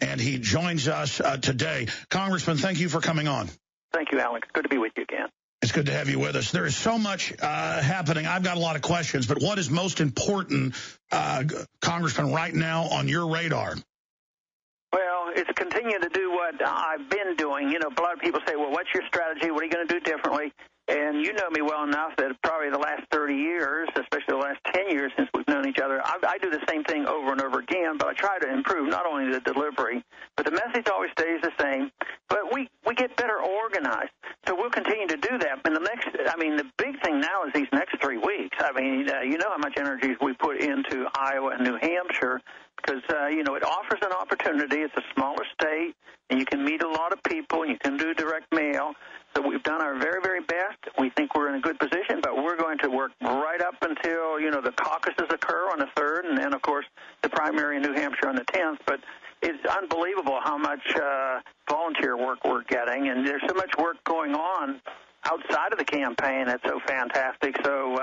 and he joins us today. Congressman, thank you for coming on. Thank you, Alex. Good to be with you again. It's good to have you with us. There is so much happening. I've got a lot of questions, but what is most important, Congressman, right now on your radar? Well, it's continuing to do what I've been doing. You know, a lot of people say, well, what's your strategy? What are you going to do differently? And you know me well enough that probably the last 30 years, especially the last 10 years since we've known each other, I do the same thing over and over again, but I try to improve not only the delivery, but the message always stays the same, but we get better organized. So we'll continue to do that. And the big thing now is these next 3 weeks. I mean, you know how much energy we put into Iowa and New Hampshire because, it offers an opportunity. It's a smaller state, and you can meet a lot of people, and you can do direct mail. So we've done our very, very best. We think we're in a good position, but we're going to work right up until, the caucuses occur on the 3rd, and then, of course, the primary in New Hampshire on the 10th. But it's unbelievable how much volunteer work we're getting, and there's so much work going on outside of the campaign that's so fantastic. So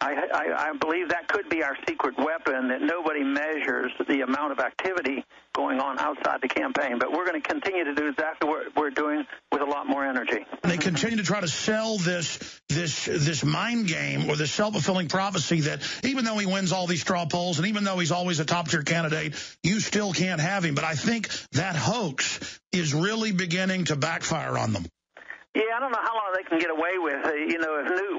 I believe that could be our secret weapon, that nobody measures the amount of activity going on outside the campaign. But we're going to continue to do exactly what we're doing with a lot more energy. They continue to try to sell this mind game or this self-fulfilling prophecy that even though he wins all these straw polls and even though he's always a top-tier candidate, you still can't have him. But I think that hoax is really beginning to backfire on them. Yeah, I don't know how long they can get away with. If Newt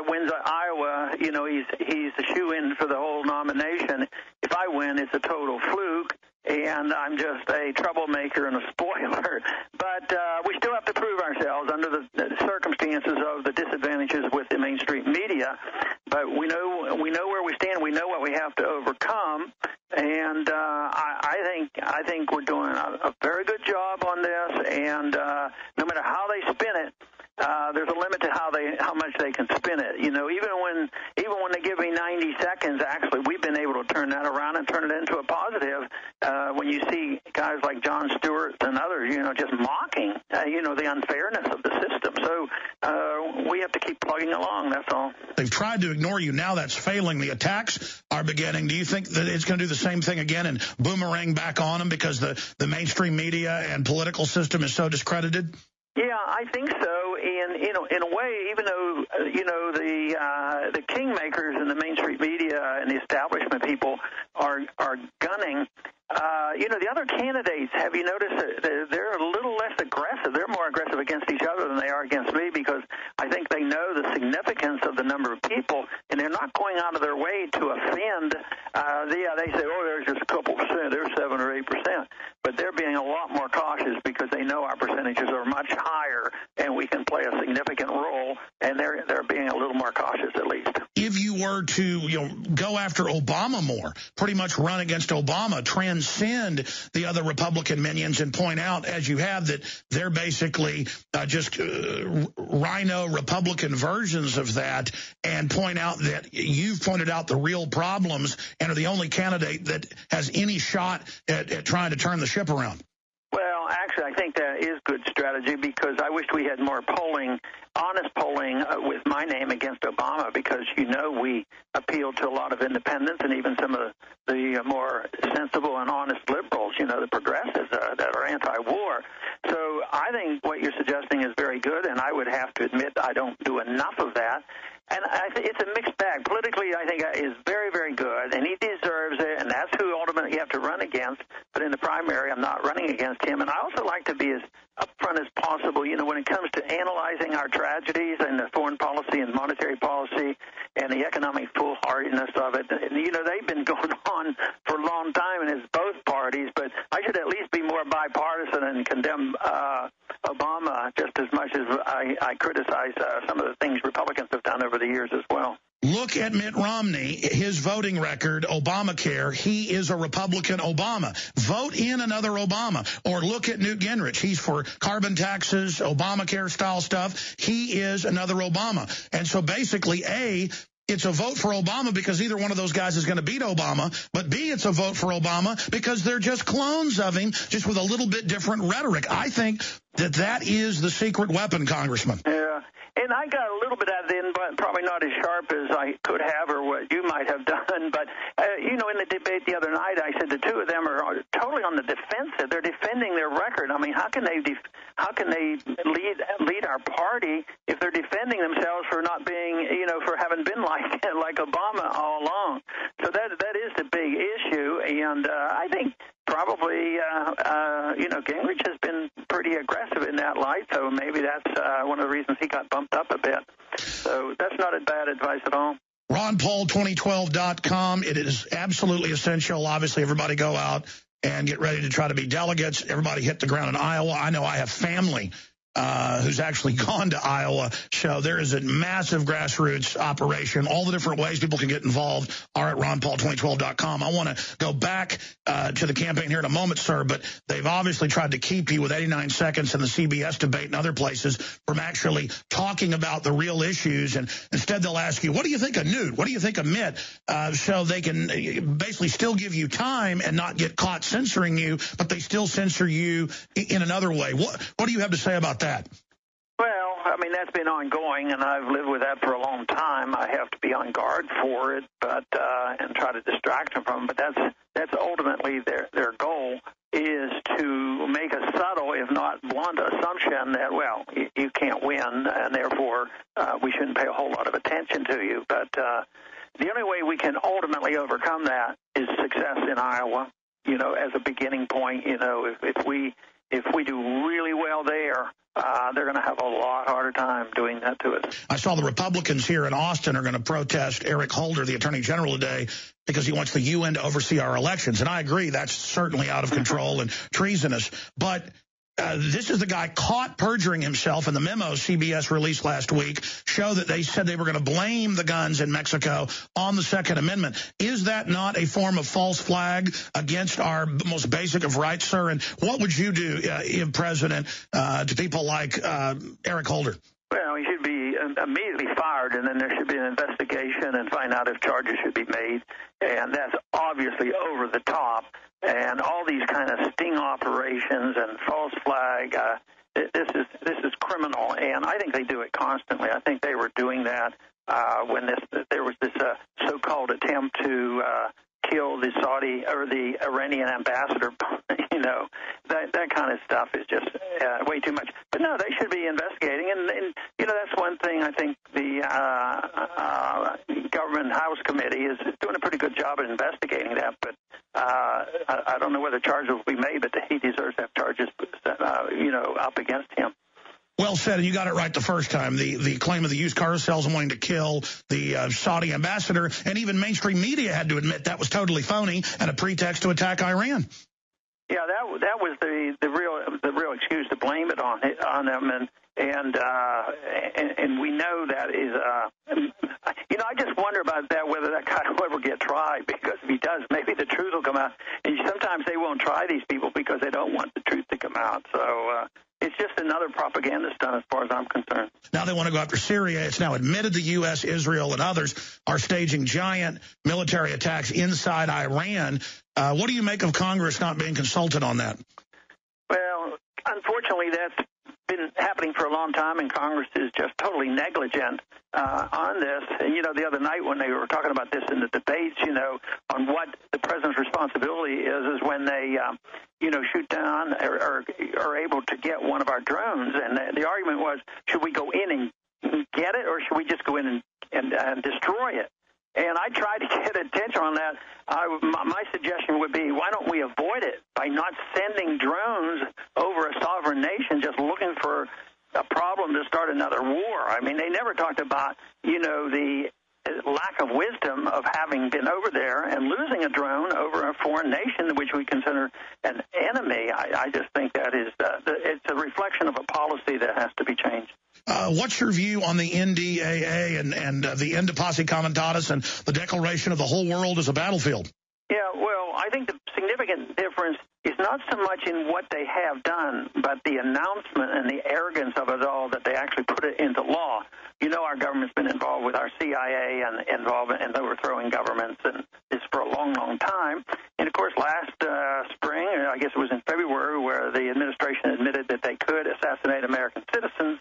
wins Iowa, he's the shoe-in for the whole nomination. If I win, it's a total fluke, and I'm just a troublemaker and a spoiler. But we still have to prove ourselves under the circumstances of the disadvantages with the mainstream media. But we know where we stand. We know what we have to overcome. And I think we're doing a very good job on this. And no matter how they spin it, there's a limit to how much they can spin it. Even when they give me 90 seconds, actually, we've been able to turn that around and turn it into a positive. When you see guys like Jon Stewart and others, just mocking, the unfairness of the system. So we have to keep plugging along. That's all. They've tried to ignore you. Now that's failing. The attacks are beginning. Do you think that it's going to do the same thing again and boomerang back on them because the mainstream media and political system is so discredited? Yeah, I think so. And in a way, even though the kingmakers in the mainstream media and the establishment people are gunning, the other candidates, have you noticed that they're a little less aggressive? They're more aggressive against each other than they are against me because I think they know the significance of the number of people, and they're not going out of their way to offend. They say, there's just a couple percent, there's 7 or 8%, but they're being a lot more cautious because they know our percentages are much higher, and we can play a significant role, and they're being a little more cautious at least. If you were to go after Obama more, pretty much run against Obama, transcend the other Republican minions and point out, as you have, that they're basically just rhino Republican versions of that, and point out that you've pointed out the real problems and are the only candidate that has any shot at trying to turn the ship around. Well, actually, I think that is good strategy because I wish we had more honest polling with my name against Obama because, we appeal to a lot of independents and even some of the more sensible and honest liberals, the progressives that are anti-war. So I think what you're suggesting is very good, and I would have to admit I don't do enough of that. And it's a mixed bag. Politically, I think is very, very good, and he deserves it, and that's who ultimately you have to run against. But in the primary, I'm not running against him. And I also like to be as upfront as possible, when it comes to analyzing our tragedies and the foreign policy and monetary policy and the economic foolhardiness of it. They've been going on for a long time, and it's both parties, but I should at least be more bipartisan and condemn Obama just as much as I criticize some of the things Republicans have done over the years as well. Look at Mitt Romney, his voting record, Obamacare. He is a Republican Obama. Vote in another Obama. Or look at Newt Gingrich. He's for carbon taxes, Obamacare-style stuff. He is another Obama. And so basically, A, it's a vote for Obama because either one of those guys is going to beat Obama, but B, it's a vote for Obama because they're just clones of him, just with a little bit different rhetoric. I think that is the secret weapon, Congressman. Yeah. And I got a little bit out of it, but probably not as sharp as I could have or what you might have done. But, in the debate the other night, I said the two of them are totally on the defensive. They're defending their record. I mean, how can they lead our party if they're defending themselves for not being, for having been like Obama all along? So that is the big issue, and I think probably, Gingrich has been pretty aggressive in that light, so maybe that's one of the reasons he got bumped up a bit. So that's not a bad advice at all. RonPaul2012.com. It is absolutely essential. Obviously, everybody go out and get ready to try to be delegates. Everybody hit the ground in Iowa. I know I have family who's actually gone to Iowa. So there is a massive grassroots operation. All the different ways people can get involved are at RonPaul2012.com. I want to go back to the campaign here in a moment, sir, but they've obviously tried to keep you with 89 seconds in the CBS debate and other places from actually talking about the real issues. And instead they'll ask you, what do you think of Newt? What do you think of Mitt? So they can basically still give you time and not get caught censoring you, but they still censor you in another way. What do you have to say about that? Well, I mean, that's been ongoing, and I've lived with that for a long time. I have to be on guard for it, but and try to distract them from it. But that's ultimately their goal, is to make a subtle, if not blunt, assumption that, well, you can't win, and therefore we shouldn't pay a whole lot of attention to you. But the only way we can ultimately overcome that is success in Iowa. As a beginning point, if we do really well there, they're going to have a lot harder time doing that to us. I saw the Republicans here in Austin are going to protest Eric Holder, the Attorney General, today because he wants the UN to oversee our elections. And I agree, that's certainly out of control and treasonous. But this is the guy caught perjuring himself, and the memo CBS released last week show that they said they were going to blame the guns in Mexico on the Second Amendment. Is that not a form of false flag against our most basic of rights, sir? And what would you do, if president, to people like Eric Holder? Well, he should be immediately fired, and then there should be an investigation and find out if charges should be made. And that's obviously over the top. And all these kind of sting operations and false flag, this is criminal. And I think they do it constantly. I think they were doing that when there was this so-called attempt to kill the Saudi or the Iranian ambassador. That kind of stuff is just way too much. But no, they should be investigating, and that's one thing I think the Government House Committee is doing a pretty good job at investigating that. But I don't know whether charges will be made, but he deserves to have charges, up against him. Well said, and you got it right the first time. The claim of the used car sales and wanting to kill the Saudi ambassador, and even mainstream media had to admit that was totally phony and a pretext to attack Iran. Yeah, that was the real excuse to blame it on them, and we know that is. I just wonder about that, whether that guy will ever get tried, because if he does, maybe the truth will come out. And sometimes they won't try these people because they don't want the truth to come out. So it's just another propaganda stunt as far as I'm concerned. Now they want to go after Syria. It's now admitted the U.S., Israel, and others are staging giant military attacks inside Iran. What do you make of Congress not being consulted on that? Well, unfortunately, that's been happening for a long time, and Congress is just totally negligent on this. And, the other night when they were talking about this in the debates, on what the president's responsibility is when they, shoot down or are able to get one of our drones. And the argument was, should we go in and get it, or should we just go in and destroy it? And I tried to get attention on that. My suggestion would be, why don't we avoid it by not sending drones over a sovereign nation just looking for a problem to start another war? I mean, they never talked about, the lack of wisdom of having been over there and losing a drone over a foreign nation which we consider an enemy. I just think that is it's a reflection of a policy that has to be changed. What's your view on the NDAA and the End of Posse Comitatus and the declaration of the whole world as a battlefield? Yeah, well, I think the significant difference is not so much in what they have done, but the announcement and the arrogance of it all, that they actually put it into law. Our government's been involved with our CIA and involvement in overthrowing governments, and this for a long, long time. And, of course, last spring, I guess it was in February, where the administration admitted that they could assassinate American citizens.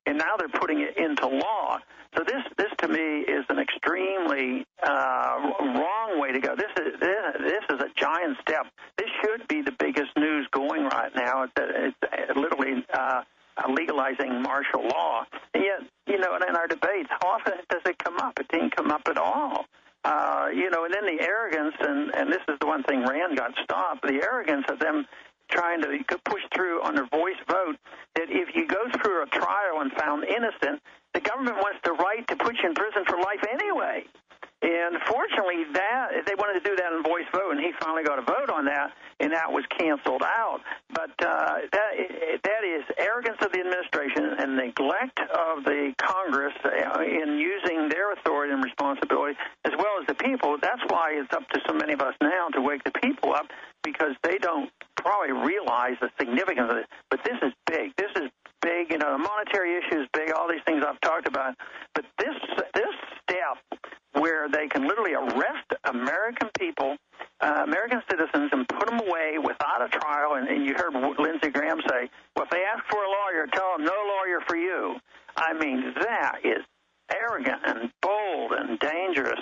and now they're putting it into law. So this to me is an extremely wrong way to go. This is a giant step. This should be the biggest news going right now. It's literally legalizing martial law. And yet, in our debates, how often does it come up? It didn't come up at all. And then the arrogance, and this is the one thing Rand got stopped, the arrogance of them trying to push through on their voice vote, that if you go through a trial and found innocent, the government wants the right to put you in prison for life anyway. And fortunately, they wanted to do that in voice vote, and he finally got a vote on that, and that was canceled out. But that is arrogance of the administration and neglect of the Congress in using their authority and responsibility, as well as the people. That's why it's up to so many of us now to wake the people up, because they don't probably realize the significance of it. But this is big. This is big. The monetary issue is big, all these things I've talked about. But this step where they can literally arrest American people, American citizens, and put them away without a trial. And you heard Lindsey Graham say, well, if they ask for a lawyer, tell them no lawyer for you. I mean, that is arrogant and bold and dangerous.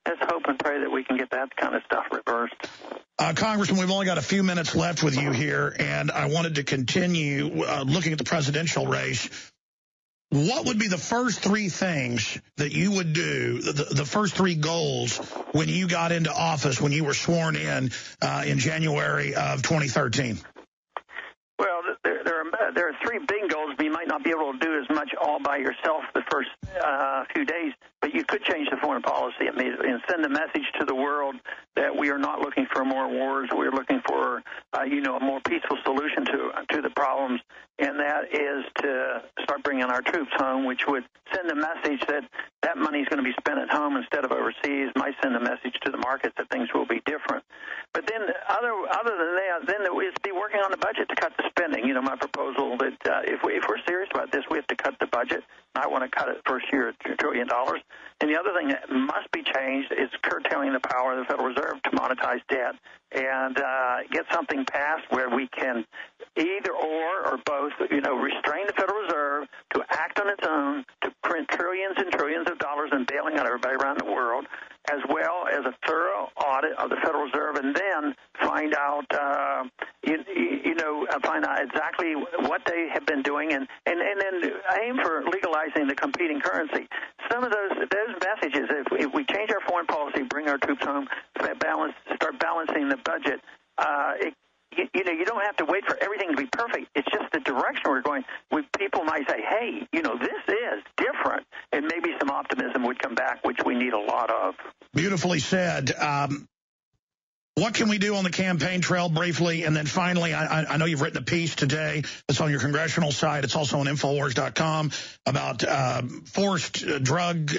Let's hope and pray that we can get that kind of stuff reversed. Congressman, we've only got a few minutes left with you here, and I wanted to continue looking at the presidential race. What would be the first three things that you would do, the first three goals when you got into office, when you were sworn in January of 2013? Well, there are three big goals, but you might not be able to do as much all by yourself the first few days, but you could change the foreign policy immediately and send a message to the world that we are not looking for more wars. We're looking for, a more peaceful solution to the problems, and that is to start bringing our troops home, which would send a message that money is going to be spent at home instead of overseas, might send a message to the markets that things will be different. But then other than that, then it's be working on the budget to cut the spending. My proposal that if we're serious about this, we have to cut the budget. I want to cut it first year at $1 trillion. And the other thing that must be changed is curtailing the power of the Federal Reserve to monetize debt and get something passed where we can either or both, restrain the Federal Reserve to act on its own, to print trillions and trillions of dollars and bailing out everybody around the world, as well as a thorough audit of the Federal Reserve, and then find out, find out exactly what they have been doing, and then aim for legalizing the competing currency. Some of those messages, if we change our foreign policy, bring our troops home, start balancing the budget, you don't have to wait for everything to be perfect. It's just the direction we're going. People might say, hey, this is different, and maybe some optimism would come back, which we need a lot of. Beautifully said. What can we do on the campaign trail briefly? And then finally, I know you've written a piece today that's on your congressional site. It's also on InfoWars.com about forced drug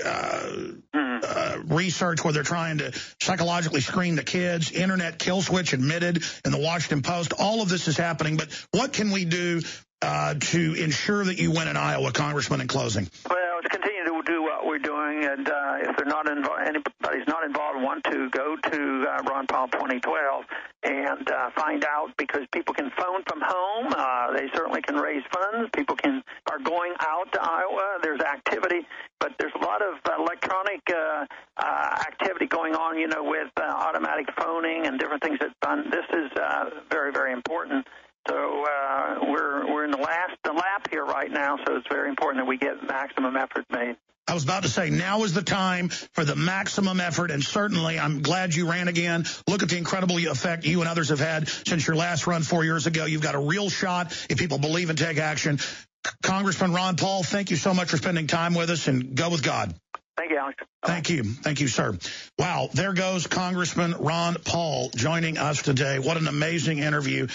research where they're trying to psychologically screen the kids. Internet kill switch admitted in the Washington Post. All of this is happening. But what can we do to ensure that you win in Iowa, Congressman, in closing? Well, to continue to do what we're doing, and if they're not anybody's not involved, want to go to Ron Paul 2012 and find out, because people can phone from home. They certainly can raise funds. People are going out to Iowa. There's activity, but there's a lot of electronic activity going on, with automatic phoning and different things that's done. This is very, very important. So we're in the lap here right now, so it's very important that we get maximum effort made. I was about to say, now is the time for the maximum effort, and certainly I'm glad you ran again. Look at the incredible effect you and others have had since your last run 4 years ago. You've got a real shot if people believe and take action. Congressman Ron Paul, thank you so much for spending time with us, and go with God. Thank you, Alex. Thank you. Thank you, sir. Wow, there goes Congressman Ron Paul joining us today. What an amazing interview.